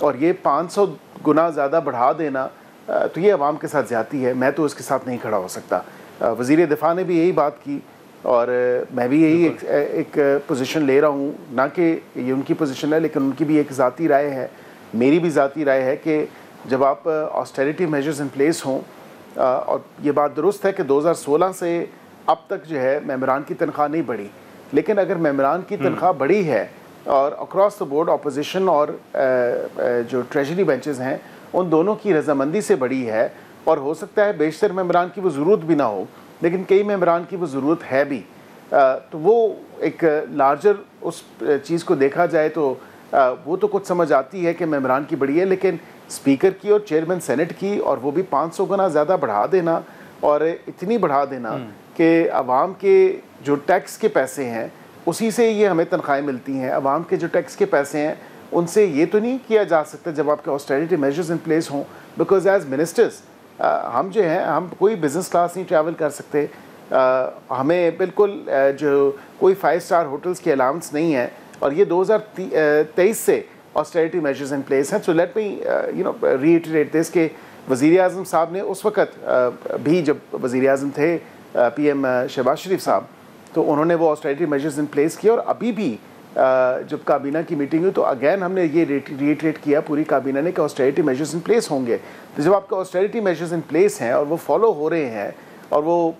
اور یہ 500 گنا زیادہ بڑھا دینا تو یہ عوام کے ساتھ زیادتی ہے. میں تو اس کے ساتھ نہیں کھڑا ہو سکتا. وزیر دفاع نے بھی یہی بات کی اور میں بھی یہی ایک پوزیشن لے رہا ہوں, نہ کہ یہ ان کی پوزیشن ہے لیکن ان کی بھی ایک ذاتی رائے ہے, میری بھی ذاتی رائے ہے کہ جب آپ آسٹیریٹی میجرز ان پلیس ہوں, اور یہ بات درست ہے کہ 2016 سے اب تک جو ہے ممبران کی تنخواہ نہیں بڑھی, لیکن اگر ممبران کی تنخواہ بڑھی ہے اور اکراس دا بورڈ اپوزیشن اور جو ٹریجری بینچز ہیں ان دونوں کی رضامندی سے بڑھی ہے, اور ہو سکتا ہے بیشتر ممبران کی وہ ضرورت بھی نہ ہو لیکن کئی ممبران کی وہ ضرورت ہے بھی, تو وہ ایک لارجر اس چیز کو دیکھا جائے تو وہ تو کچھ سمجھ آتی ہے کہ ممبران کی بڑی ہے, لیکن اسپیکر کی اور چیئرمین سینٹ کی اور وہ بھی 500 گنا زیادہ بڑھا دینا, اور اتنی بڑھا دینا کہ عوام کے جو ٹیکس کے پیسے ہیں اسی سے یہ ہمیں تنخواہیں ملتی ہیں. عوام کے جو ٹیکس کے پیسے ہیں ان سے یہ تو نہیں کیا جا سکتا جب آپ کے آسٹیریٹی میجرز ان پلیس ہوں, بیکاز ایز منسٹرز ہم جو ہیں ہم کوئی بزنس کلاس نہیں ٹریول کر سکتے, ہمیں بالکل جو کوئی 5 اسٹار ہوٹلز کی الاؤنس نہیں ہے, اور یہ 2023 سے آسٹیریٹی میجرز ان پلیس ہیں. سو لیٹ می ریٹریٹ دس کہ وزیر اعظم صاحب نے اس وقت بھی جب وزیر اعظم تھے پی ایم شہباز شریف صاحب, تو انہوں نے وہ آسٹیریٹی میجرز ان پلیس کیا, اور ابھی بھی جب کابینہ کی میٹنگ ہوئی تو اگین ہم نے یہ ریٹریٹ کیا پوری کابینہ نے کہ آسٹیریٹی میجرز ان پلیس ہوں گے. تو جب آپ کے آسٹیریٹی میجرز ان پلیس ہیں اور وہ فالو ہو رہے ہیں اور وہ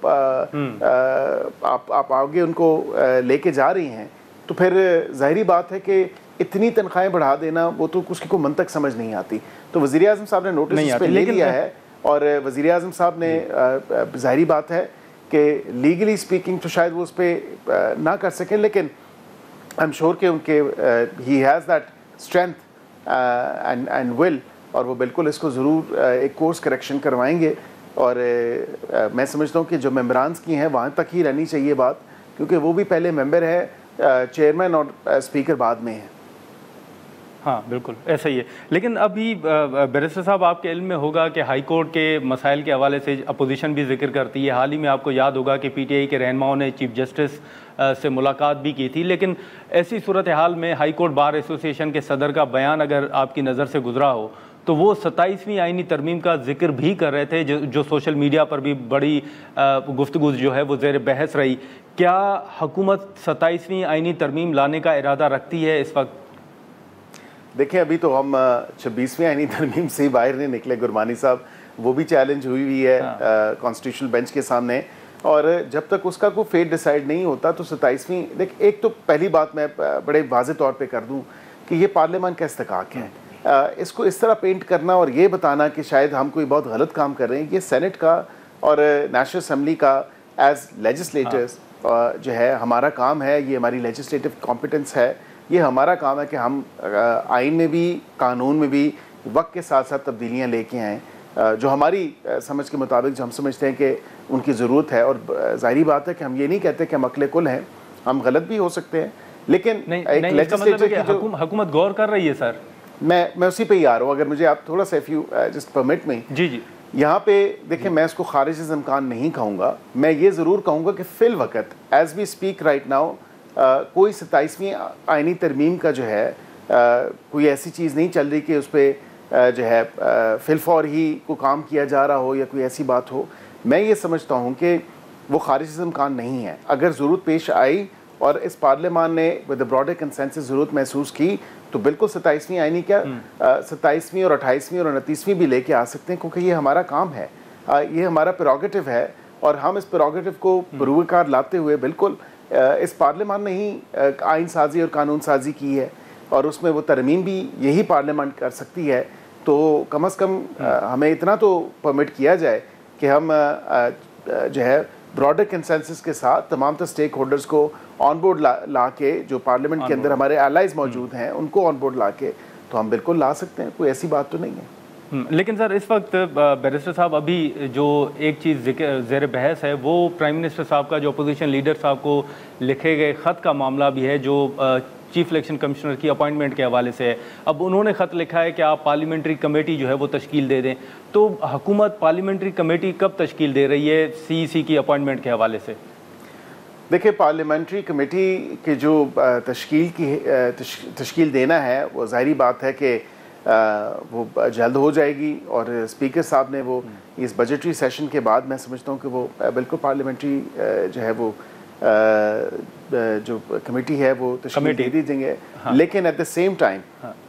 آپ آگے ان کو لے کے جا رہی ہیں, تو پھر ظاہری بات ہے کہ اتنی تنخواہیں بڑھا دینا وہ تو اس کی کوئی منطق سمجھ نہیں آتی. تو وزیر اعظم صاحب نے نوٹس اس پہ لے لیا ہے, اور وزیر اعظم صاحب نے ظاہری بات ہے کہ لیگلی اسپیکنگ تو شاید وہ اس پہ نہ کر سکیں, لیکن آئی ایم شیور کہ ان کے he has that strength and will, اور وہ بالکل اس کو ضرور ایک کورس کریکشن کروائیں گے. اور میں سمجھتا ہوں کہ جو ممبرانس کی ہیں وہاں تک ہی رہنی چاہیے بات, کیونکہ وہ بھی پہلے ممبر ہے, چیئرمین اور اسپیکر بعد میں ہیں. ہاں بالکل ایسا ہی ہے. لیکن ابھی بیرسٹر صاحب آپ کے علم میں ہوگا کہ ہائی کورٹ کے مسائل کے حوالے سے اپوزیشن بھی ذکر کرتی ہے. حال ہی میں آپ کو یاد ہوگا کہ پی ٹی آئی کے رہنماؤں نے چیف جسٹس سے ملاقات بھی کی تھی, لیکن ایسی صورتحال میں ہائی کورٹ بار ایسوسی ایشن کے صدر کا بیان اگر آپ کی نظر سے گزرا ہو تو وہ 27ویں آئینی ترمیم کا ذکر بھی کر رہے تھے, جو سوشل میڈیا پر بھی بڑی گفتگو جو ہے وہ زیر بحث رہی. کیا حکومت 27ویں آئینی ترمیم لانے کا ارادہ رکھتی ہے اس وقت؟ دیکھیں ابھی تو ہم 26ویں آئینی ترمیم سے ہی باہر نہیں نکلے گرمانی صاحب, وہ بھی چیلنج ہوئی ہے کانسٹیٹیوشنل بینچ کے سامنے, اور جب تک اس کا کوئی فیٹ ڈیسائیڈ نہیں ہوتا تو 27ویں دیکھ, ایک تو پہلی بات میں بڑے واضح طور پہ کر دوں کہ یہ پارلیمان کا استحقاق ہے. اس کو اس طرح پینٹ کرنا اور یہ بتانا کہ شاید ہم کوئی بہت غلط کام کر رہے ہیں, یہ سینٹ کا اور نیشنل اسمبلی کا ایز لیجسلیٹرز جو ہے ہمارا کام ہے, یہ ہماری لیجسلیٹو کمپیٹنس ہے, یہ ہمارا کام ہے کہ ہم آئین میں بھی قانون میں بھی وقت کے ساتھ ساتھ تبدیلیاں لے کے آئیں جو ہماری سمجھ کے مطابق جو ہم سمجھتے ہیں کہ ان کی ضرورت ہے. اور ظاہری بات ہے کہ ہم یہ نہیں کہتے کہ ہم عقل کل ہیں, ہم غلط بھی ہو سکتے ہیں, لیکن ایک لیجسلیٹر کی حکومت غور کر رہی ہے. سر میں اسی پہ ہی آ رہا ہوں, اگر مجھے آپ تھوڑا سا جسٹ پرمٹ میں جی یہاں پہ دیکھیں, میں اس کو خارج از امکان نہیں کہوں گا, میں یہ ضرور کہوں گا کہ فی الوقت as we speak right now کوئی 27ویں آئینی ترمیم کا جو ہے کوئی ایسی چیز نہیں چل رہی کہ اس پہ جو ہے فی الفور ہی کو کام کیا جا رہا ہو یا کوئی ایسی بات ہو. میں یہ سمجھتا ہوں کہ وہ خارج از امکان نہیں ہے. اگر ضرورت پیش آئی اور اس پارلیمان نے ود براڈر کنسنسس ضرورت محسوس کی تو بالکل 27ویں آئینی کیا 27ویں اور 28ویں اور 29ویں بھی لے کے آ سکتے ہیں, کیونکہ یہ ہمارا کام ہے, یہ ہمارا پریروگیٹو ہے, اور ہم اس پریروگیٹو کو بروئے کار لاتے ہوئے بالکل اس پارلیمان نے ہی آئین سازی اور قانون سازی کی ہے, اور اس میں وہ ترمیم بھی یہی پارلیمان کر سکتی ہے. تو کم از کم ہمیں اتنا تو پرمٹ کیا جائے کہ ہم جو ہے براڈر کنسنسس کے ساتھ تمام تر اسٹیک ہولڈرز کو آن بورڈ لا کے, جو پارلیمنٹ کے اندر ہمارے الائز موجود ہیں ان کو آن بورڈ لا کے تو ہم بالکل لا سکتے ہیں, کوئی ایسی بات تو نہیں ہے. لیکن سر اس وقت بیرسٹر صاحب ابھی جو ایک چیز زیر بحث ہے وہ پرائم منسٹر صاحب کا جو اپوزیشن لیڈر صاحب کو لکھے گئے خط کا معاملہ بھی ہے, جو چیف الیکشن کمشنر کی اپوائنٹمنٹ کے حوالے سے ہے. اب انہوں نے خط لکھا ہے کہ آپ پارلیمنٹری کمیٹی جو ہے وہ تشکیل دے دیں, تو حکومت پارلیمنٹری کمیٹی کب تشکیل دے رہی ہے سی سی کی اپوائنٹمنٹ کے حوالے سے؟ دیکھیں پارلیمنٹری کمیٹی کے جو تشکیل دینا ہے وہ ظاہری بات ہے کہ وہ جلد ہو جائے گی، اور اسپیکر صاحب نے وہ اس بجٹری سیشن کے بعد میں سمجھتا ہوں کہ وہ بالکل پارلیمنٹری جو ہے وہ جو کمیٹی ہے وہ تشکیل دے دی دیں گے. لیکن ایٹ دا سیم ٹائم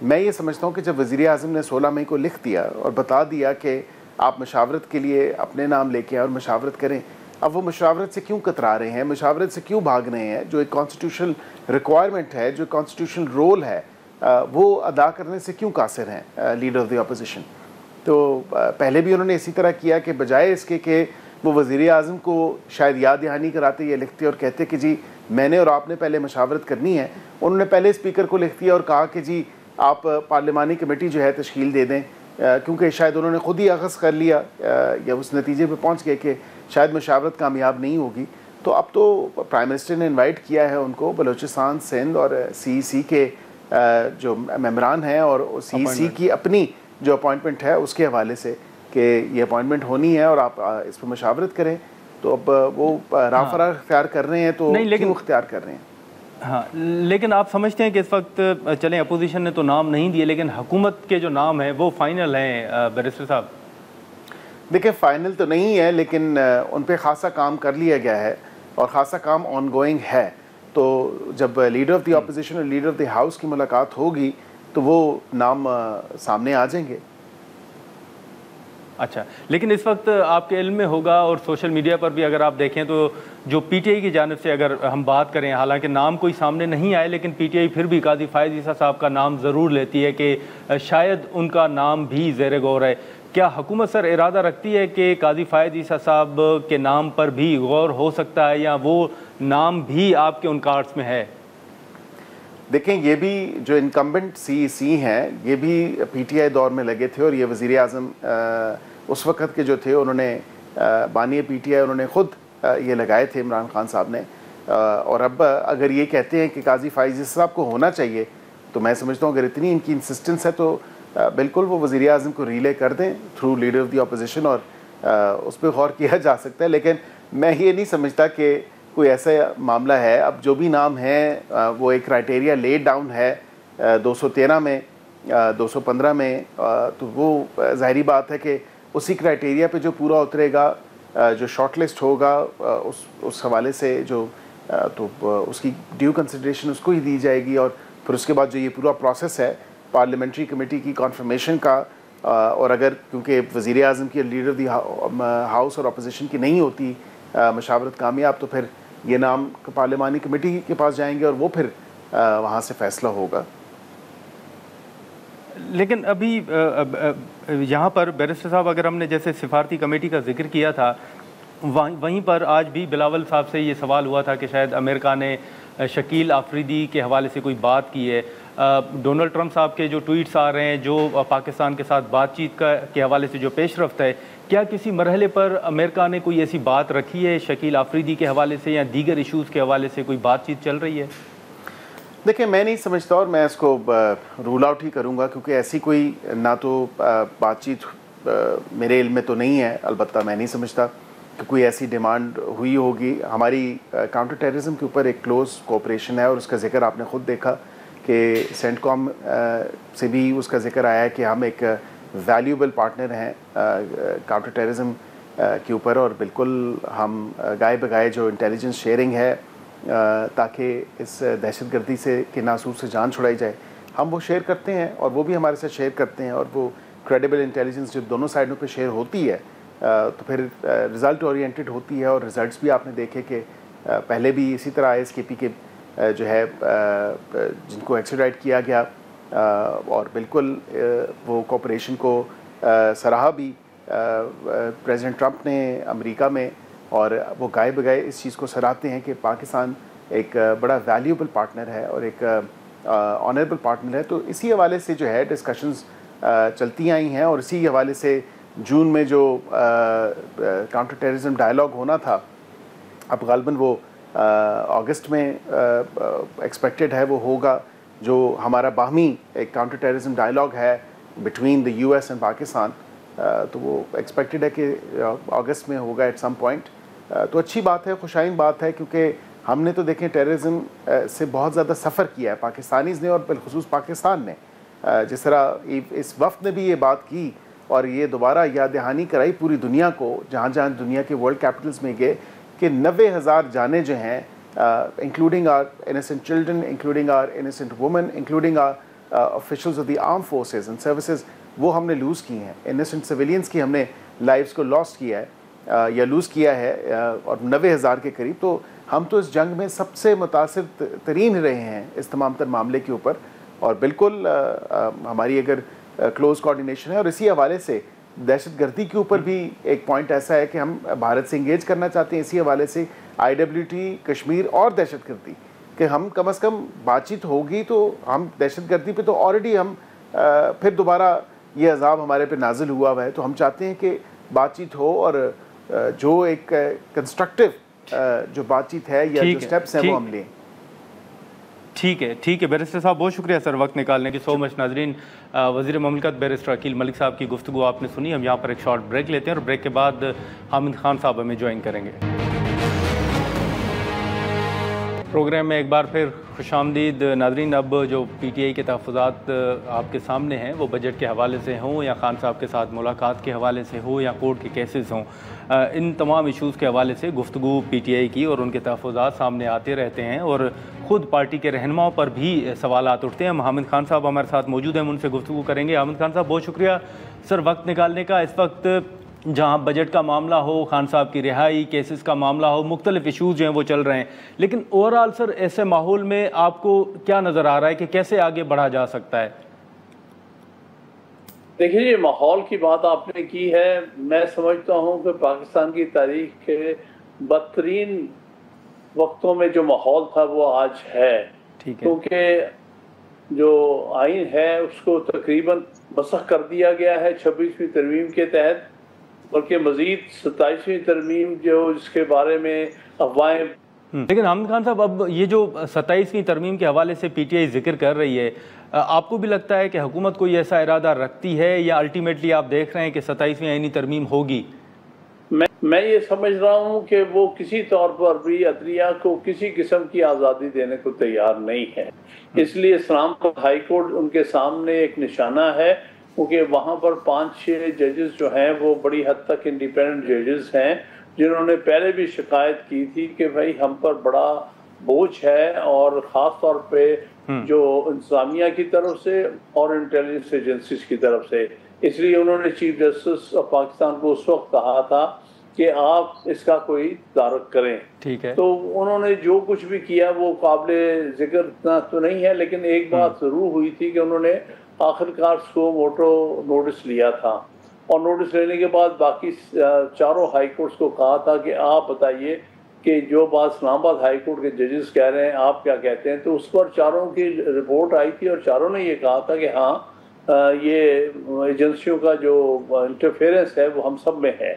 میں یہ سمجھتا ہوں کہ جب وزیر اعظم نے 16 مئی کو لکھ دیا اور بتا دیا کہ آپ مشاورت کے لیے اپنے نام لے کے اور مشاورت کریں، اب وہ مشاورت سے کیوں کترا رہے ہیں، مشاورت سے کیوں بھاگ رہے ہیں؟ جو ایک کانسٹیٹیوشنل ریکوائرمنٹ ہے، جو کانسٹیٹیوشنل رول ہے، وہ ادا کرنے سے کیوں قاصر ہیں لیڈر آف دی اپوزیشن؟ تو پہلے بھی انہوں نے اسی طرح کیا کہ بجائے اس کے کہ وہ وزیر اعظم کو شاید یاد دہانی کراتے یا لکھتے اور کہتے کہ جی میں نے اور آپ نے پہلے مشاورت کرنی ہے، انہوں نے پہلے اسپیکر کو لکھ دیا اور کہا کہ جی آپ پارلیمانی کمیٹی جو ہے تشکیل دے دیں، کیونکہ شاید انہوں نے خود ہی اخذ کر لیا یا اس نتیجے پہ پہنچ گئے کہ شاید مشاورت کامیاب نہیں ہوگی. تو اب تو پرائم منسٹر نے انوائٹ کیا ہے ان کو، بلوچستان، سندھ اور CEC کے جو ممبران ہیں اور CEC کی اپنی جو اپوائنٹمنٹ ہے اس کے حوالے سے کہ یہ اپوائنٹمنٹ ہونی ہے اور آپ اس پہ مشاورت کریں. تو اب وہ راہ فراغ اختیار کر رہے ہیں تو کیوں اختیار کر رہے ہیں؟ ہاں، لیکن آپ سمجھتے ہیں کہ اس وقت چلیں اپوزیشن نے تو نام نہیں دیے لیکن حکومت کے جو نام ہیں وہ فائنل ہیں بیرسٹر صاحب؟ دیکھیں فائنل تو نہیں ہے لیکن ان پہ خاصا کام کر لیا گیا ہے اور خاصا کام آن گوئنگ ہے. تو جب لیڈر آف دی اپوزیشن اور لیڈر آف دی ہاؤس کی ملاقات ہوگی تو وہ نام سامنے آ جائیں گے. اچھا، لیکن اس وقت آپ کے علم میں ہوگا اور سوشل میڈیا پر بھی اگر آپ دیکھیں تو جو PTI کی جانب سے اگر ہم بات کریں، حالانکہ نام کوئی سامنے نہیں آئے لیکن PTI پھر بھی قاضی فائز عیسیٰ صاحب کا نام ضرور لیتی ہے کہ شاید ان کا نام بھی زیر غور ہے. کیا حکومت سر ارادہ رکھتی ہے کہ قاضی فائز عیسیٰ صاحب کے نام پر بھی غور ہو سکتا ہے یا وہ نام بھی آپ کے ان کارڈز میں ہے؟ دیکھیں یہ بھی جو انکمبنٹ CEC ہیں یہ بھی PTI دور میں لگے تھے اور یہ وزیر اعظم اس وقت کے جو تھے انہوں نے بانی PTI انہوں نے خود یہ لگائے تھے عمران خان صاحب نے. اور اب اگر یہ کہتے ہیں کہ قاضی فائز عیسیٰ صاحب کو ہونا چاہیے تو میں سمجھتا ہوں اگر اتنی ان کی انسسٹنس ہے تو بالکل وہ وزیر اعظم کو ریلے کر دیں through leader of the opposition اور اس پہ غور کیا جا سکتا ہے. لیکن میں یہ نہیں سمجھتا کہ کوئی ایسا معاملہ ہے. اب جو بھی نام ہیں وہ ایک کرائٹیریا لیڈ ڈاؤن ہے 213 میں 215 میں، تو وہ ظاہری بات ہے کہ اسی کرائٹیریا پہ جو پورا اترے گا، جو شارٹ لسٹ ہوگا اس حوالے سے جو تو اس کی ڈیو کنسیڈریشن اس کو ہی دی جائے گی. اور پھر اس کے بعد جو یہ پورا پروسیس ہے پارلیمنٹری کمیٹی کی کانفرمیشن کا، اور اگر کیونکہ وزیر اعظم کی لیڈر دی ہاؤس اور اپوزیشن کی نہیں ہوتی مشاورت کامیاب تو پھر یہ نام پارلیمانی کمیٹی کے پاس جائیں گے اور وہ پھر وہاں سے فیصلہ ہوگا. لیکن ابھی یہاں پر بیرسٹر صاحب اگر ہم نے جیسے سفارتی کمیٹی کا ذکر کیا تھا وہیں پر آج بھی بلاول صاحب سے یہ سوال ہوا تھا کہ شاید امریکہ نے شکیل آفریدی کے حوالے سے کوئی بات کی ہے. ڈونلڈ ٹرمپ صاحب کے جو ٹویٹس آ رہے ہیں جو پاکستان کے ساتھ بات چیت کے حوالے سے جو پیش رفت ہے، کیا کسی مرحلے پر امریکہ نے کوئی ایسی بات رکھی ہے شکیل آفریدی کے حوالے سے یا دیگر ایشوز کے حوالے سے کوئی بات چیت چل رہی ہے؟ دیکھیں میں نہیں سمجھتا اور میں اس کو رول آؤٹ ہی کروں گا کیونکہ ایسی کوئی نہ تو بات چیت میرے علم میں تو نہیں ہے. البتہ میں نہیں سمجھتا کہ کوئی ایسی ڈیمانڈ ہوئی ہوگی. ہماری کاؤنٹر ٹیررزم کے اوپر ایک کلوز کوآپریشن ہے اور اس کا ذکر آپ نے خود دیکھا کہ سینٹ کام سے بھی اس کا ذکر آیا ہے کہ ہم ایک ویلیوبل پارٹنر ہیں کاؤنٹر ٹیررزم کے اوپر، اور بالکل ہم گائے بگائے جو انٹیلیجنس شیئرنگ ہے تاکہ اس دہشت گردی سے کے ناسور سے جان چھڑائی جائے ہم وہ شیئر کرتے ہیں اور وہ بھی ہمارے ساتھ شیئر کرتے ہیں. اور وہ کریڈیبل انٹیلیجنس جو دونوں سائڈوں پہ شیئر ہوتی ہے تو پھر رزلٹ اورینٹڈ ہوتی ہے اور رزلٹس بھی آپ نے دیکھے کہ پہلے بھی اسی طرح ISKP کے جو ہے جن کو ایکسٹراڈائٹ کیا گیا اور بالکل وہ کوآپریشن کو سراہا بھی پریزیڈنٹ ٹرمپ نے امریکہ میں، اور وہ گائے بگائے اس چیز کو سراہتے ہیں کہ پاکستان ایک بڑا ویلیوبل پارٹنر ہے اور ایک آنریبل پارٹنر ہے. تو اسی حوالے سے جو ہے ڈسکشنز چلتی آئی ہیں اور اسی حوالے سے جون میں جو کاؤنٹر ٹیررزم ڈائلاگ ہونا تھا اب غالباً وہ اگست میں ایکسپیکٹڈ ہے وہ ہوگا، جو ہمارا باہمی ایک کاؤنٹر ٹیررزم ڈائلاگ ہے between the US and Pakistan, تو وہ ایکسپیکٹڈ ہے کہ اگست میں ہوگا ایٹ سم پوائنٹ. تو اچھی بات ہے، خوشائن بات ہے کیونکہ ہم نے تو دیکھیں ٹیررزم سے بہت زیادہ سفر کیا ہے پاکستانیز نے اور بالخصوص پاکستان نے. جس طرح اس وفد نے بھی یہ بات کی اور یہ دوبارہ یاد دہانی کرائی پوری دنیا کو، جہاں جہاں دنیا کے ورلڈ کیپٹلز میں گئے، کہ 90,000 جانیں جو ہیں including our innocent children, including our innocent women, including our officials of the armed forces and services، وہ ہم نے لوز کی ہیں. innocent civilians کی ہم نے لائفز کو لاسٹ کیا ہے یا لوز کیا ہے، اور 90,000 کے قریب. تو ہم تو اس جنگ میں سب سے متاثر ترین رہے ہیں اس تمام تر معاملے کے اوپر، اور بالکل ہماری اگر کلوز کوارڈینیشن ہے. اور اسی حوالے سے دہشت گردی کے اوپر بھی ایک پوائنٹ ایسا ہے کہ ہم بھارت سے انگیج کرنا چاہتے ہیں اسی حوالے سے IWT کشمیر اور دہشت گردی، کہ ہم کم از کم بات چیت ہوگی تو ہم دہشت گردی پہ تو آلریڈی ہم پھر دوبارہ یہ عذاب ہمارے پہ نازل ہوا ہے، تو ہم چاہتے ہیں کہ بات چیت ہو اور جو ایک کنسٹرکٹیو جو بات چیت ہے یا جو سٹیپس ہیں وہ ہم لیں. ٹھیک ہے بیرسٹر صاحب، بہت شکریہ سر وقت نکالنے کی. سو مچ. ناظرین، وزیر مملکت بیرسٹر عقیل ملک صاحب کی گفتگو آپ نے سنی. ہم یہاں پر ایک شارٹ بریک لیتے ہیں اور بریک کے بعد حامد خان صاحب ہمیں جوائن کریں گے. پروگرام میں ایک بار پھر خوش آمدید. ناظرین، اب جو PTI کے تحفظات آپ کے سامنے ہیں وہ بجٹ کے حوالے سے ہوں یا خان صاحب کے ساتھ ملاقات کے حوالے سے ہو یا کورٹ کے کیسز ہوں، ان تمام ایشوز کے حوالے سے گفتگو PTI کی اور ان کے تحفظات سامنے آتے رہتے ہیں، اور خود پارٹی کے رہنماؤں پر بھی سوالات اٹھتے ہیں. حامد خان صاحب ہمارے ساتھ موجود ہیں، ہم ان سے گفتگو کریں گے. حامد خان صاحب، بہت شکریہ سر وقت نکالنے کا. اس وقت جہاں بجٹ کا معاملہ ہو، خان صاحب کی رہائی، کیسز کا معاملہ ہو، مختلف ایشوز جو ہیں وہ چل رہے ہیں، لیکن اوورآل سر ایسے ماحول میں آپ کو کیا نظر آ رہا ہے کہ کیسے آگے بڑھا جا سکتا ہے؟ دیکھیے، یہ ماحول کی بات آپ نے کی ہے. میں سمجھتا ہوں کہ پاکستان کی تاریخ کے بدترین وقتوں میں جو ماحول تھا وہ آج ہے، کیونکہ جو آئین ہے اس کو تقریباً مسخ کر دیا گیا ہے 26ویں ترمیم کے تحت، بلکہ مزید 27ویں ترمیم جو جس کے بارے میں افواہیں. لیکن حامد خان صاحب، اب یہ جو 27ویں ترمیم کے حوالے سے PTI ذکر کر رہی ہے، آپ کو بھی لگتا ہے کہ حکومت کوئی ایسا ارادہ رکھتی ہے یا الٹیمیٹلی آپ دیکھ رہے ہیں کہ 27ویں آئینی ترمیم ہوگی؟ میں یہ سمجھ رہا ہوں کہ وہ کسی طور پر بھی عدلیہ کو کسی قسم کی آزادی دینے کو تیار نہیں ہے. اس لیے اسلام آباد ہائی کورٹ ان کے سامنے ایک نشانہ ہے، کیونکہ وہاں پر 5-6 ججز جو ہیں وہ بڑی حد تک انڈیپینڈنٹ ججز ہیں، جنہوں نے پہلے بھی شکایت کی تھی کہ بھائی ہم پر بڑا بوجھ ہے، اور خاص طور پہ جو انتظامیہ کی طرف سے اور انٹیلیجنس ایجنسیز کی طرف سے. اس لیے انہوں نے چیف جسٹس آف پاکستان کو اس وقت کہا تھا کہ آپ اس کا کوئی تدارک کریں. ٹھیک ہے. تو انہوں نے جو کچھ بھی کیا وہ قابل ذکر اتنا تو نہیں ہے، لیکن ایک بات ضرور ہوئی تھی کہ انہوں نے آخرکار سو موٹو نوٹس لیا تھا، اور نوٹس لینے کے بعد باقی چاروں ہائی کورٹس کو کہا تھا کہ آپ بتائیے کہ جو بات اسلام آباد ہائی کورٹ کے ججز کہہ رہے ہیں آپ کیا کہتے ہیں. تو اس پر چاروں کی رپورٹ آئی تھی اور چاروں نے یہ کہا تھا کہ ہاں یہ ایجنسیوں کا جو انٹرفیئرنس ہے وہ ہم سب میں ہے.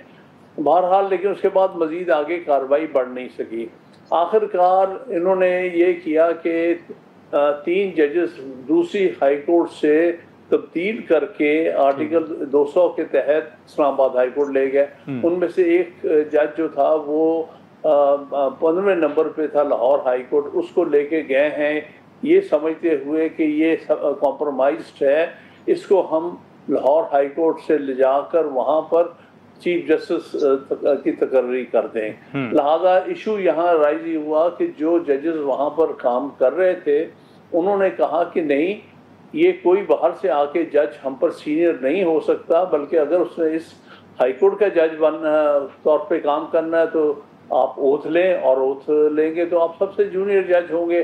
بہرحال لیکن اس کے بعد مزید آگے کارروائی بڑھ نہیں سکی. آخرکار انہوں نے یہ کیا کہ 3 ججز دوسری ہائی کورٹ سے تبدیل کر کے آرٹیکل 200 کے تحت اسلام آباد ہائی کورٹ لے گئے. ان میں سے ایک جج جو تھا وہ 15ویں نمبر پہ تھا لاہور ہائی کورٹ، اس کو لے کے گئے ہیں یہ سمجھتے ہوئے کہ یہ کمپرومائزڈ ہے، اس کو ہم لاہور ہائی کورٹ سے لے جا کر وہاں پر چیف جسٹس کی تقرری کر دیں. لہذا ایشو یہاں رائز ہوا کہ جو ججز وہاں پر کام کر رہے تھے انہوں نے کہا کہ نہیں، یہ کوئی باہر سے آ کے جج ہم پر سینئر نہیں ہو سکتا، بلکہ اگر اس نے اس ہائی کورٹ کا جج طور پہ کام کرنا ہے تو آپ اوتھ لیں، اور اوتھ لیں گے تو آپ سب سے جونیئر جج ہوں گے.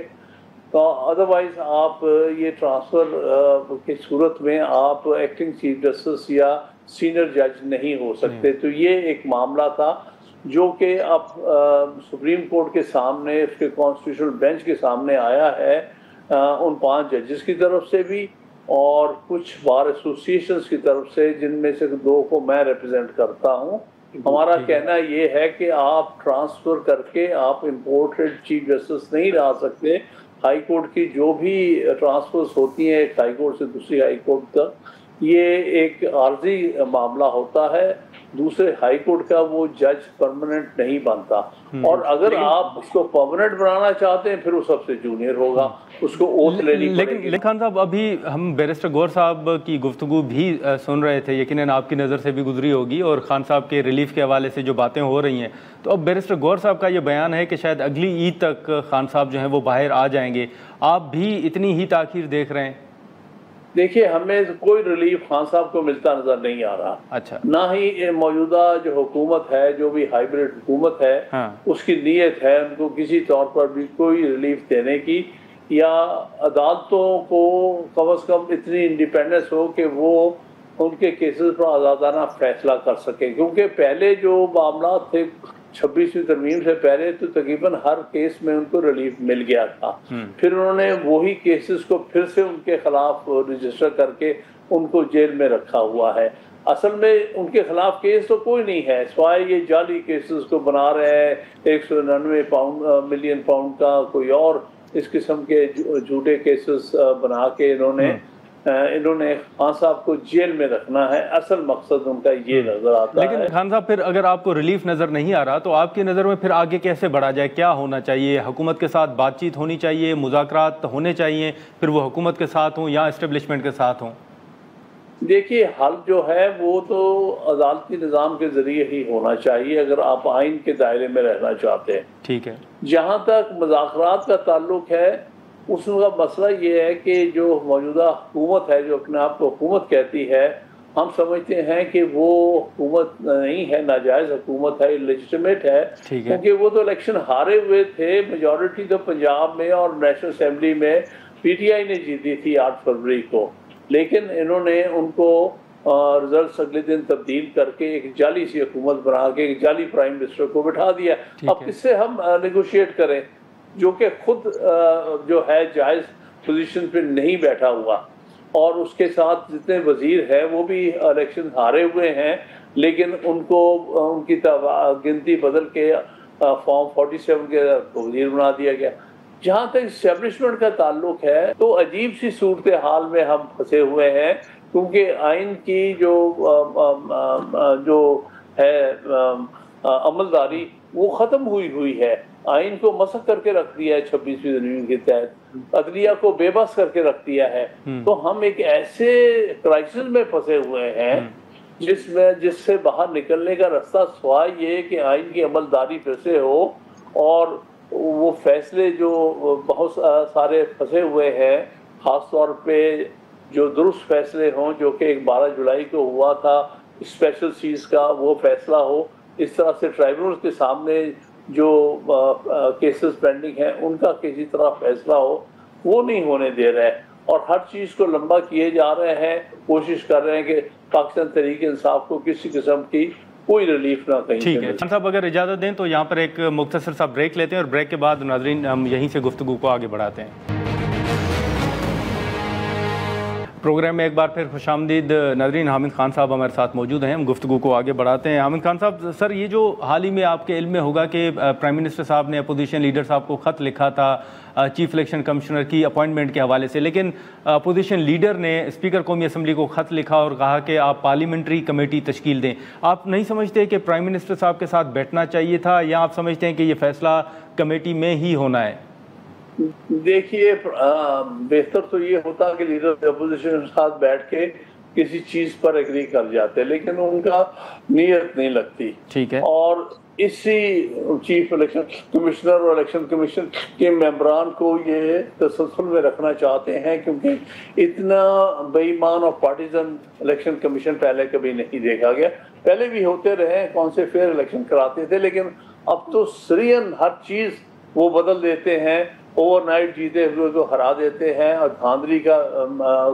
تو ادروائز آپ یہ ٹرانسفر کی صورت میں آپ ایکٹنگ چیف جسٹس یا سینئر جج نہیں ہو سکتے. تو یہ ایک معاملہ تھا جو کہ اب سپریم کورٹ کے سامنے، اس کے کانسٹیٹیوشنل بینچ کے سامنے آیا ہے، ان 5 ججز کی طرف سے بھی اور کچھ بار ایسوسیشنز کی طرف سے، جن میں سے 2 کو میں ریپرزینٹ کرتا ہوں. ہمارا کہنا یہ ہے کہ آپ ٹرانسفر کر کے آپ امپورٹڈ چیف جسٹس نہیں لا سکتے. ہائی کورٹ کی جو بھی ٹرانسفرز ہوتی ہیں ایک ہائی کورٹ سے دوسری ہائی کورٹ تک، یہ ایک عارضی معاملہ ہوتا ہے. دوسرے ہائی کورٹ کا وہ جج پرماننٹ نہیں بنتا، اور اگر آپ اس کو پرماننٹ بنانا چاہتے ہیں پھر وہ سب سے جونیئر ہوگا. اس کو اوتھ لینی پڑے گی۔ لیکن خان صاحب ابھی ہم بیرسٹر گور صاحب کی گفتگو بھی سن رہے تھے، یقیناً آپ کی نظر سے بھی گزری ہوگی، اور خان صاحب کے ریلیف کے حوالے سے جو باتیں ہو رہی ہیں، تو اب بیرسٹر گور صاحب کا یہ بیان ہے کہ شاید اگلی عید تک خان صاحب جو ہیں وہ باہر آ جائیں گے، آپ بھی اتنی ہی تاخیر دیکھ رہے ہیں؟ دیکھیے ہمیں کوئی ریلیف خان صاحب کو ملتا نظر نہیں آ رہا، اچھا، نہ ہی موجودہ جو حکومت ہے، جو بھی ہائیبریڈ حکومت ہے، اس کی نیت ہے ان کو کسی طور پر بھی کوئی ریلیف دینے کی، یا عدالتوں کو کم از کم اتنی انڈیپینڈنس ہو کہ وہ ان کے کیسز پر آزادانہ فیصلہ کر سکیں، کیونکہ پہلے جو معاملات تھے 26ویں ترمیم سے پہلے تو تقریباً ہر کیس میں ان کو ریلیف مل گیا تھا، پھر انہوں نے وہی کیسز کو پھر سے ان کے خلاف رجسٹر کر کے ان کو جیل میں رکھا ہوا ہے۔ اصل میں ان کے خلاف کیس تو کوئی نہیں ہے، سوائے یہ جعلی کیسز کو بنا رہے ہیں، 199 ملین پاؤنڈ کا کوئی اور اس قسم کے جھوٹے کیسز بنا کے انہوں نے خان صاحب کو جیل میں رکھنا ہے، اصل مقصد ان کا یہ نظر آتا ہے۔ لیکن خان صاحب پھر اگر آپ کو ریلیف نظر نہیں آ رہا تو آپ کی نظر میں پھر آگے کیسے بڑھا جائے؟ کیا ہونا چاہیے؟ حکومت کے ساتھ بات چیت ہونی چاہیے، مذاکرات ہونے چاہیے، پھر وہ حکومت کے ساتھ ہوں یا اسٹیبلشمنٹ کے ساتھ ہوں؟ دیکھیے حل جو ہے وہ تو عدالتی نظام کے ذریعے ہی ہونا چاہیے اگر آپ آئین کے دائرے میں رہنا چاہتے ہیں۔ ٹھیک ہے، جہاں تک مذاکرات کا تعلق ہے، اس کا مسئلہ یہ ہے کہ جو موجودہ حکومت ہے، جو اپنے آپ کو حکومت کہتی ہے، ہم سمجھتے ہیں کہ وہ حکومت نہیں ہے، ناجائز حکومت ہے، لیجٹیمیٹ ہے، کیونکہ وہ تو الیکشن ہارے ہوئے تھے، میجورٹی تو پنجاب میں اور نیشنل اسمبلی میں پی ٹی آئی نے جیتی تھی 8 فروری کو، لیکن انہوں نے ان کو رزلٹس اگلے دن تبدیل کر کے ایک جعلی سی حکومت بنا کے ایک جعلی پرائم منسٹر کو بٹھا دیا۔ اب کس سے ہم نیگوشیٹ کریں جو کہ خود جو ہے جائز پوزیشن پہ نہیں بیٹھا ہوا، اور اس کے ساتھ جتنے وزیر ہیں وہ بھی الیکشن ہارے ہوئے ہیں، لیکن ان کو ان کی گنتی بدل کے فارم 47 کے وزیر بنا دیا گیا۔ جہاں تک اسٹیبلشمنٹ کا تعلق ہے تو عجیب سی صورتحال میں ہم پھنسے ہوئے ہیں، کیونکہ آئین کی جو ہے عملداری وہ ختم ہوئی ہے، آئین کو مسخ کر کے رکھ دیا ہے 26ویں ترمیم کے تحت، عدلیہ کو بے بس کر کے رکھ دیا ہے، تو ہم ایک ایسے کرائسس میں پھنسے ہوئے ہیں جس سے باہر نکلنے کا رستہ سوائے یہ کہ آئین کی عملداری پھر سے ہو، اور وہ فیصلے جو بہت سارے پھنسے ہوئے ہیں، خاص طور پہ جو درست فیصلے ہوں، جو کہ 12 جولائی کو ہوا تھا اسپیشل سیز کا، وہ فیصلہ ہو، اس طرح سے ٹرائبونل کے سامنے جو کیسز پینڈنگ ہیں ان کا کسی طرح فیصلہ ہو، وہ نہیں ہونے دے رہے، اور ہر چیز کو لمبا کیے جا رہے ہیں، کوشش کر رہے ہیں کہ پاکستان تحریک انصاف کو کسی قسم کی کوئی ریلیف نہ کہیں۔ ٹھیک ہے خان صاحب، اگر اجازت دیں تو یہاں پر ایک مختصر سا بریک لیتے ہیں، اور بریک کے بعد ناظرین ہم یہیں سے گفتگو کو آگے بڑھاتے ہیں۔ پروگرام میں ایک بار پھر خوش آمدید ناظرین، حامد خان صاحب ہمارے ساتھ موجود ہیں، ہم گفتگو کو آگے بڑھاتے ہیں۔ حامد خان صاحب، سر یہ جو حال ہی میں آپ کے علم میں ہوگا کہ پرائم منسٹر صاحب نے اپوزیشن لیڈر صاحب کو خط لکھا تھا چیف الیکشن کمشنر کی اپوائنٹمنٹ کے حوالے سے، لیکن اپوزیشن لیڈر نے اسپیکر قومی اسمبلی کو خط لکھا اور کہا کہ آپ پارلیمنٹری کمیٹی تشکیل دیں۔ آپ نہیں سمجھتے کہ پرائم منسٹر صاحب کے ساتھ بیٹھنا چاہیے تھا، یا آپ سمجھتے ہیں کہ یہ فیصلہ کمیٹی میں ہی ہونا ہے؟ دیکھیے بہتر تو یہ ہوتا کہ لیڈر اپوزیشن کے ساتھ بیٹھ کے کسی چیز پر ایگری کر جاتے، لیکن ان کا نیت نہیں لگتی، ٹھیک ہے، اور اسی چیف الیکشن کمشنر اور الیکشن کمیشن کے ممبران کو یہ تسلسل میں رکھنا چاہتے ہیں، کیونکہ اتنا بے ایمان اور پارٹیزن الیکشن کمیشن پہلے کبھی نہیں دیکھا گیا۔ پہلے بھی ہوتے رہے کون سے فیئر الیکشن کراتے تھے، لیکن اب تو سرین ہر چیز وہ بدل دیتے ہیں، اوور نائٹ جیتے ہوئے کو ہرا دیتے ہیں، اور دھاندلی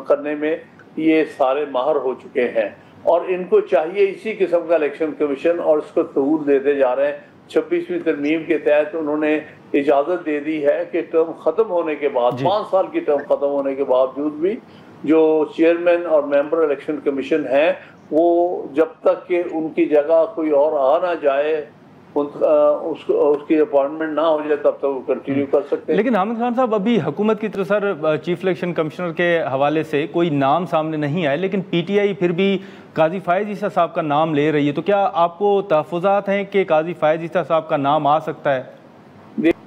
کرنے میں یہ سارے ماہر ہو چکے ہیں، اور ان کو چاہیے اسی قسم کا الیکشن کمیشن، اور اس کو طول دیتے جا رہے ہیں۔ 26ویں ترمیم کے تحت انہوں نے اجازت دے دی ہے کہ ٹرم ختم ہونے کے بعد 5 سال کی ٹرم ختم ہونے کے باوجود بھی جو چیئرمین اور ممبر الیکشن کمیشن ہیں وہ جب تک کہ ان کی جگہ کوئی اور آ نہ جائے، اس کی اپوائنٹمنٹ نہ ہو جائے، تب تک وہ کنٹینیو کر سکتے ہیں۔ لیکن حامد خان صاحب، ابھی حکومت کی طرف سے چیف الیکشن کمشنر کے حوالے سے کوئی نام سامنے نہیں آئے، لیکن پی ٹی آئی پھر بھی قاضی فائز عیسیٰ صاحب کا نام لے رہی ہے، تو کیا آپ کو تحفظات ہیں کہ قاضی فائز عیسیٰ صاحب کا نام آ سکتا ہے؟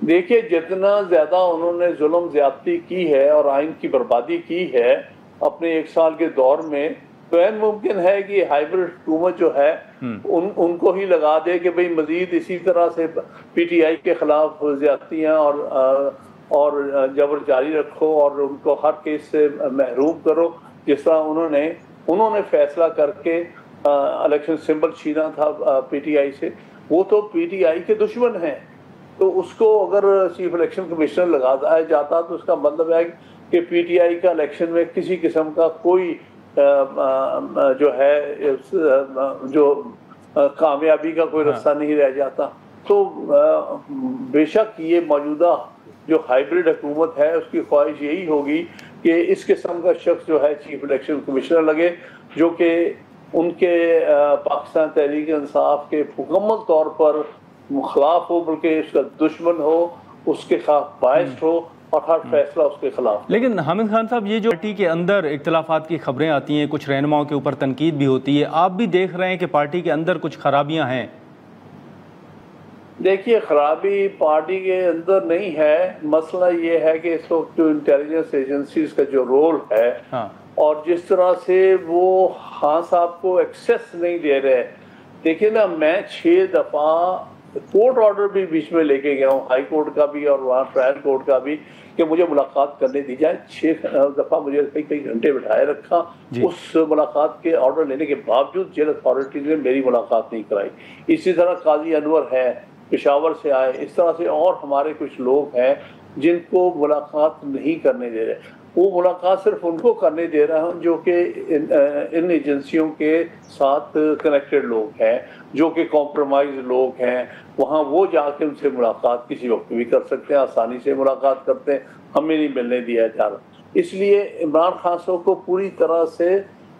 دیکھیے جتنا زیادہ انہوں نے ظلم زیادتی کی ہے اور آئین کی بربادی کی ہے اپنے 1 سال کے دور میں، تو این ممکن ہے کہ ہائیبرڈ حکومت جو ہے ان کو ہی لگا دے کہ بھئی مزید اسی طرح سے پی ٹی آئی کے خلاف زیادتیاں اور جبر جاری رکھو اور ان کو ہر کیس سے محروم کرو، جس طرح انہوں نے فیصلہ کر کے الیکشن سمبل چھینا تھا پی ٹی آئی سے. وہ تو پی ٹی آئی کے دشمن ہیں، تو اس کو اگر چیف الیکشن کمشنر لگایا جاتا تو اس کا مطلب ہے کہ پی ٹی آئی کا الیکشن میں کسی قسم کا کوئی جو ہے جو کامیابی کا کوئی رستہ نہیں رہ جاتا. تو بے شک یہ موجودہ جو ہائیبرڈ حکومت ہے اس کی خواہش یہی ہوگی کہ اس قسم کا شخص جو ہے چیف الیکشن کمشنر لگے، جو کہ ان کے پاکستان تحریک انصاف کے مکمل طور پر خلاف ہو، بلکہ اس کا دشمن ہو، اس کے خلاف باعث ہو اور ہر فیصلہ اس کے خلاف. لیکن حامد خان صاحب، یہ جو پارٹی کے اندر اختلافات کی خبریں آتی ہیں، کچھ رہنماؤں کے اوپر تنقید بھی ہوتی ہے، آپ بھی دیکھ رہے ہیں کہ پارٹی کے اندر کچھ خرابیاں ہیں؟ دیکھیے خرابی پارٹی کے اندر نہیں ہے، مسئلہ یہ ہے کہ اس وقت جو انٹیلیجنس ایجنسیز کا جو رول ہے اور جس طرح سے وہ خان صاحب کو ایکسیس نہیں دے رہے. دیکھیں نا، میں 6 دفعہ کورٹ آرڈر بھی بیچ میں لے کے گیا ہوں، ہائی کورٹ کا بھی اور وہاں ٹرائل کورٹ کا بھی، کہ مجھے ملاقات کرنے دی جائے. 6 دفعہ مجھے کئی گھنٹے بٹھائے رکھا. اس ملاقات کے آرڈر لینے کے باوجود جیل اتھارٹیز نے میری ملاقات نہیں کرائی. اسی طرح قاضی انور ہے، پشاور سے آئے، اس طرح سے اور ہمارے کچھ لوگ ہیں جن کو ملاقات نہیں کرنے دے رہے. وہ ملاقات صرف ان کو کرنے دے رہا ہوں جو کہ ان ایجنسیوں کے ساتھ کنیکٹڈ لوگ ہیں، جو کہ کمپرومائز لوگ ہیں. وہاں وہ جا کے ان سے ملاقات کسی وقت بھی کر سکتے ہیں، آسانی سے ملاقات کرتے ہیں، ہمیں نہیں ملنے دیا جا رہا. اس لیے عمران خان صاحب کو پوری طرح سے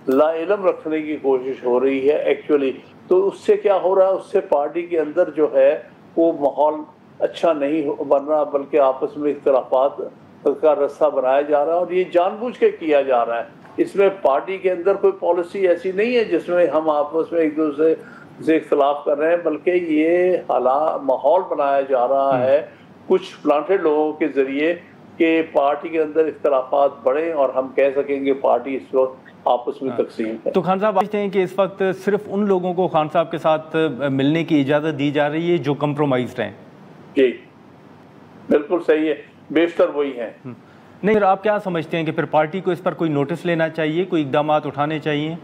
لا علم رکھنے کی کوشش ہو رہی ہے ایکچولی. تو اس سے کیا ہو رہا ہے، اس سے پارٹی کے اندر جو ہے وہ ماحول اچھا نہیں بن رہا، بلکہ آپس میں اختلافات کا رستہ بنایا جا رہا ہے، اور یہ جان بوجھ کے کیا جا رہا ہے. اس میں پارٹی کے اندر کوئی پالیسی ایسی نہیں ہے جس میں ہم آپس میں ایک دوسرے سے اختلاف کر رہے ہیں، بلکہ یہ ماحول بنایا جا رہا ہے کچھ پلانٹڈ لوگوں کے ذریعے کہ پارٹی کے اندر اختلافات بڑھیں اور ہم کہہ سکیں گے پارٹی اس وقت آپس میں تقسیم ہے. تو خان صاحب آپ کہتے ہیں کہ اس وقت صرف ان لوگوں کو خان صاحب کے ساتھ ملنے کی اجازت دی جا رہی ہے جو کمپرومائزڈ ہیں؟ جی بالکل صحیح ہے، بیشتر وہی ہیں. نہیں، پھر آپ کیا سمجھتے ہیں کہ پھر پارٹی کو اس پر کوئی نوٹس لینا چاہیے، کوئی اقدامات اٹھانے چاہیے؟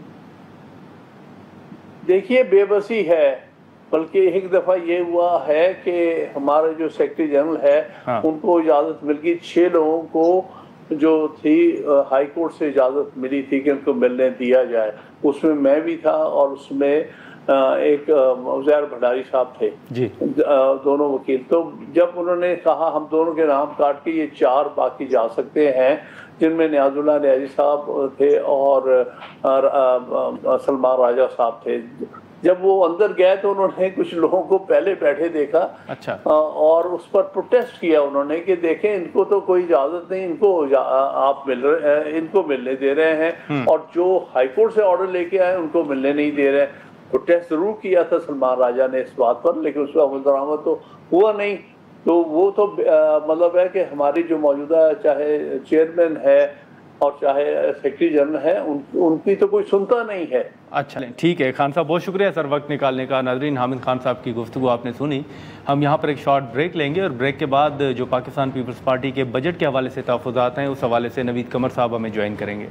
دیکھیے بے بسی ہے، بلکہ ایک دفعہ یہ ہوا ہے کہ ہمارے جو سیکرٹری جنرل ہے ان کو اجازت مل گئی، 6 لوگوں کو جو تھی ہائی کورٹ سے اجازت ملی تھی کہ ان کو ملنے دیا جائے. اس میں میں بھی تھا اور اس میں ایک عزیر بھنڈاری صاحب تھے، دونوں وکیل. تو جب انہوں نے کہا ہم دونوں کے نام کاٹ کے یہ 4 باقی جا سکتے ہیں، جن میں نیاز اللہ نیازی صاحب تھے اور سلمان راجہ صاحب تھے. جب وہ اندر گئے تو انہوں نے کچھ لوگوں کو پہلے بیٹھے دیکھا اور اس پر پروٹیسٹ کیا انہوں نے کہ دیکھیں ان کو تو کوئی اجازت نہیں، ان کو آپ ان کو ملنے دے رہے ہیں، اور جو ہائی کورٹ سے آرڈر لے کے آئے ان کو ملنے نہیں دے رہے. پروٹیسٹ ضرور کیا تھا سلمان راجہ نے اس بات پر، لیکن اس کا عمل درآمد تو ہوا نہیں. تو وہ تو مطلب ہے کہ ہماری جو موجودہ چاہے چیئرمین ہے اور چاہے سیکرٹری جنرل ہے ان کی تو کوئی سنتا نہیں ہے. اچھا ٹھیک ہے خان صاحب، بہت شکریہ سر وقت نکالنے کا. ناظرین، حامد خان صاحب کی گفتگو آپ نے سنی. ہم یہاں پر ایک شارٹ بریک لیں گے اور بریک کے بعد جو پاکستان پیپلز پارٹی کے بجٹ کے حوالے سے تحفظات ہیں اس حوالے سے نوید قمر صاحب ہمیں جوائن کریں گے.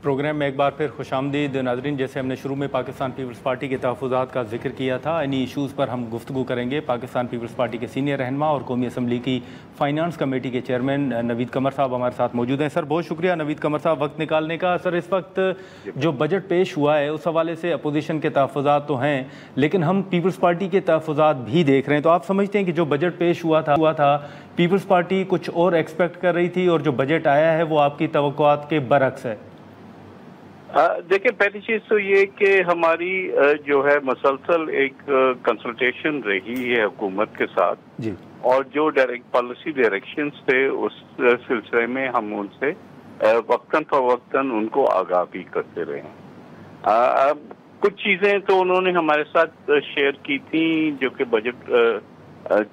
پروگرام میں ایک بار پھر خوش آمدید. ناظرین، جیسے ہم نے شروع میں پاکستان پیپلز پارٹی کے تحفظات کا ذکر کیا تھا، انہی ایشوز پر ہم گفتگو کریں گے. پاکستان پیپلز پارٹی کے سینئر رہنما اور قومی اسمبلی کی فائنانس کمیٹی کے چیئرمین نوید قمر صاحب ہمارے ساتھ موجود ہیں. سر بہت شکریہ نوید قمر صاحب وقت نکالنے کا. سر، اس وقت جو بجٹ پیش ہوا ہے اس حوالے سے اپوزیشن کے تحفظات تو ہیں، لیکن ہم پیپلز پارٹی کے تحفظات بھی دیکھ رہے ہیں. تو آپ سمجھتے ہیں کہ جو بجٹ پیش ہوا تھا پیپلز پارٹی کچھ اور ایکسپیکٹ کر رہی تھی اور جو بجٹ آیا ہے وہ آپ کی توقعات کے برعکس ہے؟ دیکھیں، پہلی چیز تو یہ کہ ہماری جو ہے مسلسل ایک کنسلٹیشن رہی ہے حکومت کے ساتھ جی، اور جو پالیسی ڈائریکشنز تھے اس سلسلے میں ہم ان سے وقتاً فوقتاً ان کو آگاہ بھی کرتے رہے ہیں. کچھ چیزیں تو انہوں نے ہمارے ساتھ شیئر کی تھی جو کہ بجٹ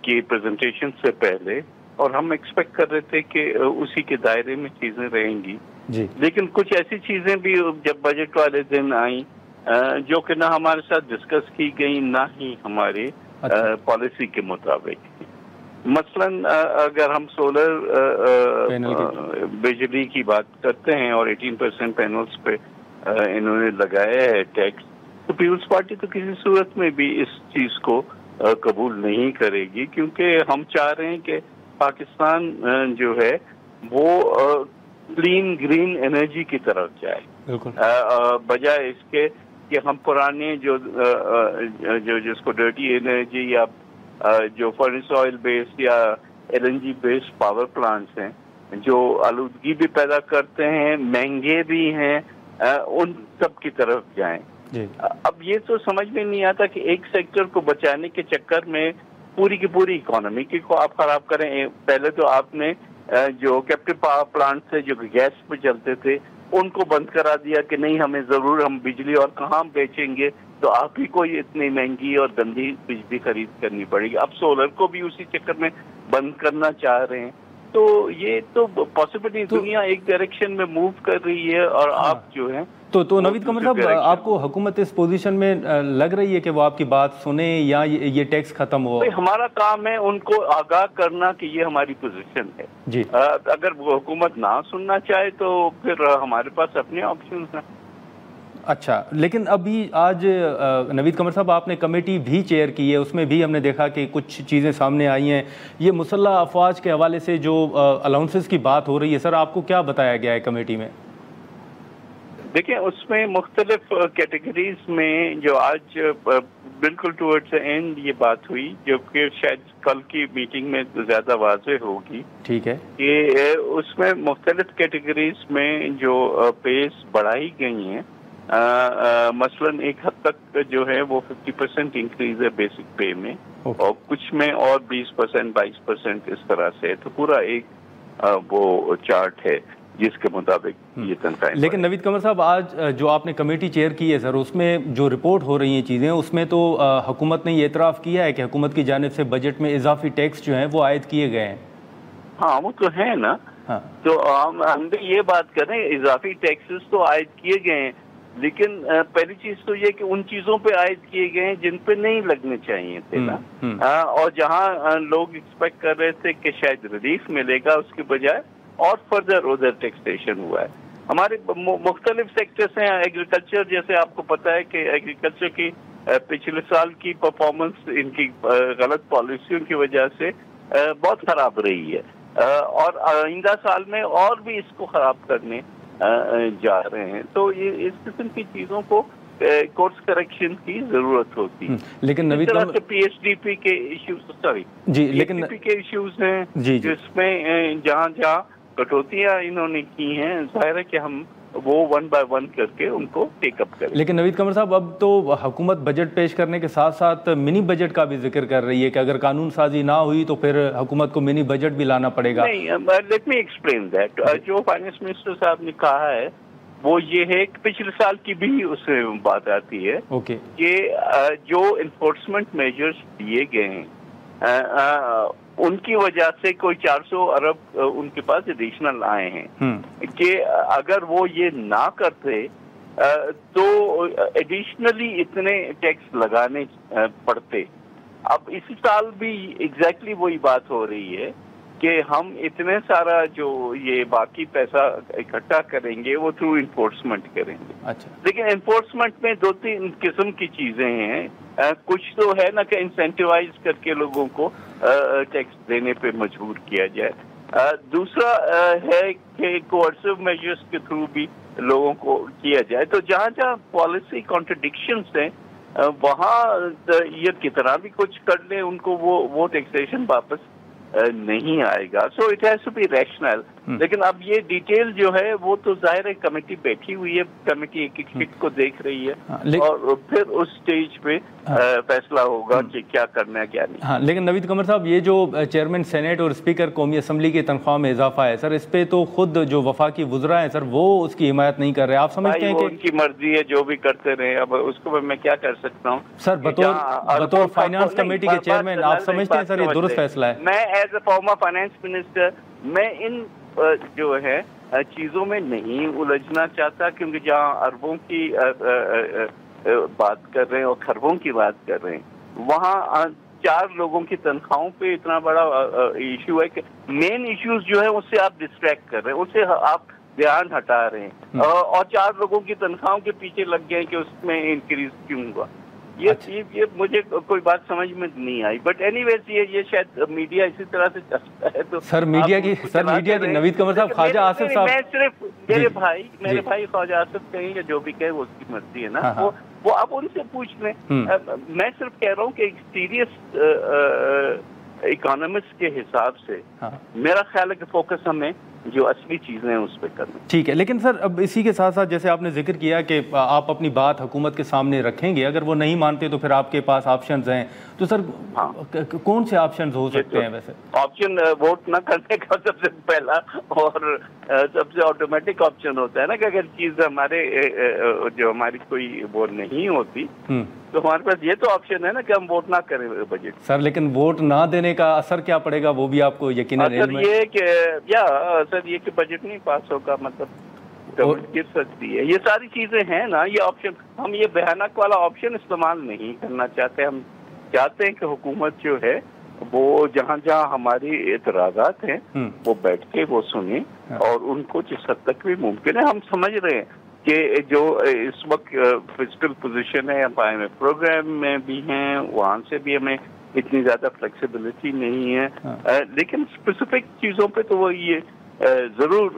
کی پریزنٹیشن سے پہلے، اور ہم ایکسپیکٹ کر رہے تھے کہ اسی کے دائرے میں چیزیں رہیں گی جی، لیکن کچھ ایسی چیزیں بھی جب بجٹ والے دن آئیں جو کہ نہ ہمارے ساتھ ڈسکس کی گئی نہ ہی ہمارے پالیسی کے مطابق. مثلاً اگر ہم سولر بجلی کی بات کرتے ہیں اور 18% پینلز پہ انہوں نے لگایا ہے ٹیکس، تو پیپلز پارٹی تو کسی صورت میں بھی اس چیز کو قبول نہیں کرے گی، کیونکہ ہم چاہ رہے ہیں کہ پاکستان جو ہے وہ کلین گرین انرجی کی طرف جائے، بجائے اس کے کہ ہم پرانے جو جس کو ڈرٹی انرجی یا جو فرنس آئل بیس یا LNG بیس پاور پلانٹس ہیں جو آلودگی بھی پیدا کرتے ہیں، مہنگے بھی ہیں، ان سب کی طرف جائیں. اب یہ تو سمجھ میں نہیں آتا کہ ایک سیکٹر کو بچانے کے چکر میں پوری کی پوری اکانومی کو آپ خراب کریں. پہلے تو آپ نے جو کیپٹیو پاور پلانٹ تھے جو گیس پہ چلتے تھے ان کو بند کرا دیا کہ نہیں ہمیں ضرور ہم بجلی اور کہاں بیچیں گے، تو آپ ہی کو اتنی مہنگی اور گندی بجلی خرید کرنی پڑے گی. اب سولر کو بھی اسی چکر میں بند کرنا چاہ رہے ہیں. تو یہ تو پاسبل دنیا ایک ڈائریکشن میں موو کر رہی ہے اور آپ جو ہیں تو نوید قمر صاحب، آپ کو حکومت اس پوزیشن میں لگ رہی ہے کہ وہ آپ کی بات سنیں یا یہ ٹیکس ختم ہو؟ ہمارا کام ہے ان کو آگاہ کرنا کہ یہ ہماری پوزیشن ہے. جی، اگر وہ حکومت نہ سننا چاہے تو پھر ہمارے پاس اپنے آپشنز ہیں. اچھا، لیکن ابھی آج نوید قمر صاحب آپ نے کمیٹی بھی چیئر کی ہے، اس میں بھی ہم نے دیکھا کہ کچھ چیزیں سامنے آئی ہیں. یہ مسلح افواج کے حوالے سے جو الاؤنسز کی بات ہو رہی ہے، سر آپ کو کیا بتایا گیا ہے کمیٹی میں؟ دیکھیں اس میں مختلف کیٹیگریز میں جو آج بالکل ٹورڈز اینڈ یہ بات ہوئی جو کہ شاید کل کی میٹنگ میں زیادہ واضح ہوگی. ٹھیک ہے، کہ اس میں مختلف کیٹیگریز میں جو پیز بڑھائی گئی ہیں، مثلاً ایک حد تک جو ہے وہ 50% انکریز ہے بیسک پے میں، اور کچھ میں اور 20% 22% اس طرح سے. تو پورا ایک وہ چارٹ ہے جس کے مطابق یہ تنخواہیں. لیکن نوید قمر صاحب، آج جو آپ نے کمیٹی چیئر کی ہے سر، اس میں جو رپورٹ ہو رہی ہیں چیزیں، اس میں تو حکومت نے یہ اعتراف کیا ہے کہ حکومت کی جانب سے بجٹ میں اضافی ٹیکس جو ہیں وہ عائد کیے گئے ہیں. ہاں وہ تو ہے نا. تو ہم بھی یہ بات کر رہے ہیں اضافی ٹیکسز تو عائد کیے گئے ہیں، لیکن پہلی چیز تو یہ کہ ان چیزوں پہ عائد کیے گئے ہیں جن پہ نہیں لگنے چاہیے تھے نا. اور جہاں لوگ ایکسپیکٹ کر رہے تھے کہ شاید ریلیف ملے گا، اس کے بجائے اور فردر ادھر ٹیکسیشن ہوا ہے. ہمارے مختلف سیکٹرز ہیں. ایگریکلچر جیسے آپ کو پتا ہے کہ ایگریکلچر کی پچھلے سال کی پرفارمنس ان کی غلط پالیسیوں کی وجہ سے بہت خراب رہی ہے، اور آئندہ سال میں اور بھی اس کو خراب کرنے جا رہے ہیں. تو یہ اس قسم کی چیزوں کو کورس کریکشن کی ضرورت ہوتی ہے. لیکن نوید قمر، PSDP کے ایشوز، سوری جی، لیکن PSDP کے ایشوز ہیں جس میں جہاں جہاں کٹوتیاں انہوں نے کی ہیں، ظاہر ہے کہ ہم وہ 1 by 1 کر کے ان کو ٹیک اپ کریں. لیکن نوید قمر صاحب، اب تو حکومت بجٹ پیش کرنے کے ساتھ ساتھ منی بجٹ کا بھی ذکر کر رہی ہے کہ اگر قانون سازی نہ ہوئی تو پھر حکومت کو منی بجٹ بھی لانا پڑے گا. نہیں، لیٹ می ایکسپلین دیٹ. جو فائنانس منسٹر صاحب نے کہا ہے وہ یہ ہے کہ پچھلے سال کی بھی اس میں بات آتی ہے کہ جو انفورسمنٹ میجرز دیے گئے ہیں ان کی وجہ سے کوئی 400 ارب ان کے پاس ایڈیشنل آئے ہیں کہ اگر وہ یہ نہ کرتے تو ایڈیشنلی اتنے ٹیکس لگانے پڑتے. اب اسی سال بھی ایگزیکٹلی وہی بات ہو رہی ہے کہ ہم اتنے سارا جو یہ باقی پیسہ اکٹھا کریں گے وہ تھرو انفورسمنٹ کریں گے. اچھا، لیکن انفورسمنٹ میں 2-3 قسم کی چیزیں ہیں. کچھ تو ہے نا کہ انسینٹیوائز کر کے لوگوں کو ٹیکس دینے پہ مجبور کیا جائے. دوسرا ہے کہ کوئرسو میجرز کے تھرو بھی لوگوں کو کیا جائے. تو جہاں جہاں پالیسی کانٹرڈکشنز ہیں وہاں یہ کتنا بھی کچھ کر لیں ان کو وہ ٹیکسیشن واپس نہیں آئے گا. So it has to be rational. لیکن اب یہ ڈیٹیل جو ہے وہ تو ظاہر ہے کمیٹی بیٹھی ہوئی ہے, کمیٹی ایک ایک شیٹ کو دیکھ رہی ہے اور پھر اس سٹیج پہ فیصلہ ہوگا کہ کیا کرنا ہے کیا نہیں. ہاں, لیکن نوید قمر صاحب, یہ جو چیئرمین سینیٹ اور اسپیکر قومی اسمبلی کی تنخواہ میں اضافہ ہے سر, اس پہ تو خود جو وفاقی وزراء ہیں سر وہ اس کی حمایت نہیں کر رہے. آپ سمجھتے ہیں کہ ان کی مرضی ہے, جو بھی کرتے رہے, اب اس کو میں کیا کر سکتا ہوں سر؟ بطور فائنانس کمیٹی کے چیئرمین آپ سمجھتے ہیں سر یہ درست فیصلہ ہے؟ میں as a former finance minister میں ان جو ہے چیزوں میں نہیں الجھنا چاہتا, کیونکہ جہاں اربوں کی بات کر رہے ہیں اور خربوں کی بات کر رہے ہیں, وہاں 4 لوگوں کی تنخواہوں پہ اتنا بڑا ایشو ہے کہ مین ایشوز جو ہے اس سے آپ ڈسٹریکٹ کر رہے ہیں, اس سے آپ دھیان ہٹا رہے ہیں, اور 4 لوگوں کی تنخواہوں کے پیچھے لگ گئے کہ اس میں انکریز کیوں ہوا. یہ مجھے کوئی بات سمجھ میں نہیں آئی. بٹ اینی ویز یہ شاید میڈیا اسی طرح سے چلتا ہے. تو سر میڈیا کی نوید قمر صاحب, خواجہ آصف صاحب, میں صرف میرے بھائی خواجہ آصف کہیں یا جو بھی کہے وہ اس کی مرضی ہے نا, وہ آپ ان سے پوچھ لیں. میں صرف کہہ رہا ہوں کہ ایک سیریس اکانومسٹ کے حساب سے میرا خیال ہے کہ فوکس ہمیں جو اصلی چیزیں ہیں اس پہ کرنا. ٹھیک ہے, لیکن سر اب اسی کے ساتھ ساتھ جیسے آپ نے ذکر کیا کہ آپ اپنی بات حکومت کے سامنے رکھیں گے, اگر وہ نہیں مانتے تو پھر آپ کے پاس آپشنز ہیں, تو سر کون سے آپشنز ہو سکتے ہیں ویسے؟ آپشن ووٹ نہ کرنے کا سب سے پہلا اور سب سے آٹومیٹک آپشن ہوتا ہے نا, کہ اگر چیز ہماری کوئی وہ نہیں ہوتی تو ہمارے پاس یہ تو آپشن ہے نا کہ ہم ووٹ نہ کریں بجٹ. سر لیکن ووٹ نہ دینے کا اثر کیا پڑے گا وہ بھی آپ کو یقیناً علم ہے. یہ کہ بجٹ نہیں پاس ہوگا, مطلب گورنمنٹ گر سکتی ہے. یہ ساری چیزیں ہیں نا, یہ آپشن ہم یہ بھیانک والا آپشن استعمال نہیں کرنا چاہتے. ہم چاہتے ہیں کہ حکومت جو ہے وہ جہاں جہاں ہماری اعتراضات ہیں وہ بیٹھ کے وہ سنیں, اور ان کو جس حد تک بھی ممکن ہے. ہم سمجھ رہے ہیں کہ جو اس وقت فزیکل پوزیشن ہے, ہم پروگرام میں بھی ہیں, وہاں سے بھی ہمیں اتنی زیادہ فلیکسیبلٹی نہیں ہے, لیکن اسپیسیفک چیزوں پہ تو وہ یہ ضرور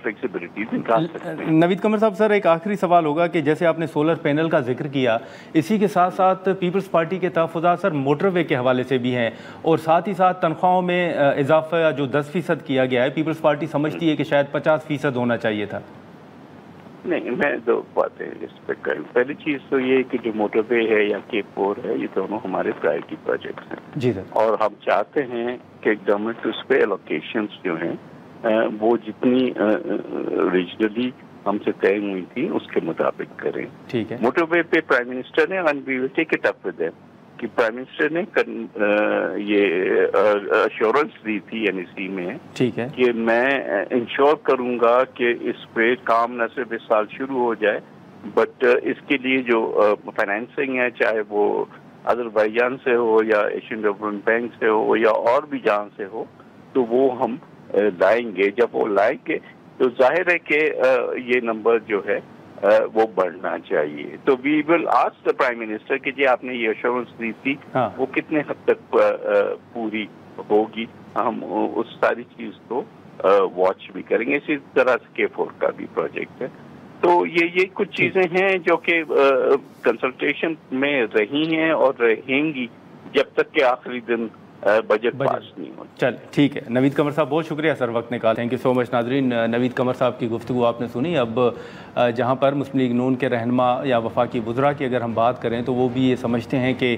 فلیکسیبلٹی نکال سکتے ہیں. نوید قمر صاحب, سر ایک آخری سوال ہوگا کہ جیسے آپ نے سولر پینل کا ذکر کیا, اسی کے ساتھ ساتھ پیپلز پارٹی کے تحفظات سر موٹر وے کے حوالے سے بھی ہیں, اور ساتھ ہی ساتھ تنخواہوں میں اضافہ جو 10% کیا گیا ہے, پیپلز پارٹی سمجھتی ہے کہ شاید 50% ہونا چاہیے تھا. نہیں, میں دو باتیں اس پہ کروں. پہلی چیز تو یہ کہ جو موٹر وے ہے یا K4 ہے, یہ دونوں ہمارے پرائرٹی پروجیکٹس ہیں. جی سر. اور ہم چاہتے ہیں کہ گورنمنٹ اس پہ الوکیشنز جو ہیں وہ جتنی ریجنلی ہم سے طے ہوئی تھی اس کے مطابق کریں. ٹھیک ہے. موٹر وے پہ پرائم منسٹر نے take it up with them کہ پرائم منسٹر نے یہ ایشورنس دی تھی NEC میں, ٹھیک ہے, کہ میں انشور کروں گا کہ اس پہ کام نہ صرف اس سال شروع ہو جائے, بٹ اس کے لیے جو فائنینسنگ ہے, چاہے وہ آذربائیجان سے ہو یا ایشین ڈیولپمنٹ بینک سے ہو یا اور بھی جہاں سے ہو, تو وہ ہم لائیں گے. جب وہ لائیں گے تو ظاہر ہے کہ یہ نمبر جو ہے وہ بڑھنا چاہیے. تو we will ask the prime minister کہ جی آپ نے یہ ایشورنس دی تھی وہ کتنے حد تک پوری ہوگی. ہم اس ساری چیز کو واچ بھی کریں گے. اسی طرح سے K4 کا بھی پروجیکٹ ہے. تو یہ کچھ چیزیں ہیں جو کہ کنسلٹیشن میں رہی ہیں اور رہیں گی جب تک کہ آخری دن بجٹ پاس نہیں ہو. چل ٹھیک ہے. نوید قمر صاحب بہت شکریہ سر وقت نکال. تھینک یو سو مچ. ناظرین, نوید قمر صاحب کی گفتگو آپ نے سنی. اب جہاں پر مسلم لیگ نون کے رہنما یا وفاقی وزراء کی اگر ہم بات کریں تو وہ بھی یہ سمجھتے ہیں کہ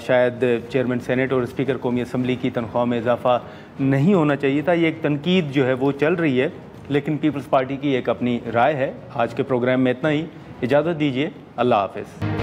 شاید چیئرمین سینیٹ اور اسپیکر قومی اسمبلی کی تنخواہ میں اضافہ نہیں ہونا چاہیے تھا. یہ ایک تنقید جو ہے وہ چل رہی ہے, لیکن پیپلز پارٹی کی ایک اپنی رائے ہے. آج کے پروگرام میں اتنا ہی. اجازت دیجیے. اللہ حافظ.